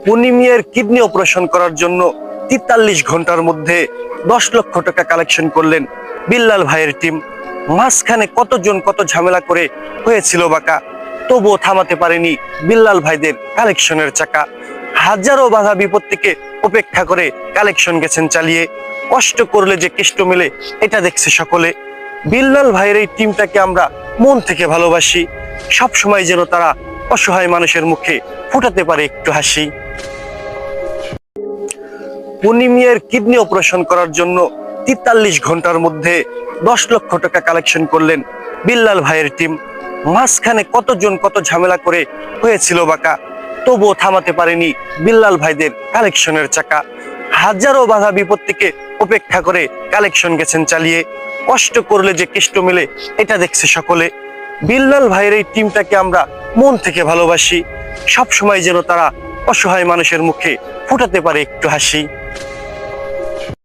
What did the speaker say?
পূর্ণিমিয়ার kidney operation করার জন্য ৪৩ ঘন্টার মধ্যে ১০ লক্ষ টাকা কালেকশন করলেন বিল্লাল ভাইয়ের টিম। মাঝখানে কতজন কত ঝামেলা করে হয়েছিল বাঁকা, তবুও থামাতে পারেনি বিল্লাল ভাইদের কালেকশনের চাকা। হাজারো বাধা বিপত্তিকে উপেক্ষা করে কালেকশন গেছেন চালিয়ে। কষ্ট করলে যে কেষ্ট মেলে এটা দেখছে সকলে। বিল্লাল ভাইয়ের এই টিমটাকে আমরা মন থেকে ভালোবাসি। সব সময় যেন তারা অসহায় মানুষের মুখে ফোটাতে পারে একটু হাসি। পূর্ণিমিয়ার কিডনি অপারেশন করার জন্য ৪৩ ঘন্টার মধ্যে ১০ লক্ষ টাকা কালেকশন করলেন বিল্লাল ভাইয়ের টিম। মাঝখানে কতজন কত ঝামেলা করে হয়েছিল বাঁকা, তবুও থামাতে পারেনি বিল্লাল ভাইদের কালেকশনের চাকা। হাজারো বাধা বিপত্তিকে উপেক্ষা করে কালেকশন গেছেন চালিয়ে। কষ্ট করলে যে কেষ্ট মেলে এটা দেখছে সকলে। বিল্লাল ভাইয়ের এই টিমটাকে আমরা মন থেকে ভালোবাসি। সব সময় যেন তারা অসহায় মানুষের মুখে ফোটাতে পারে একটু হাসি।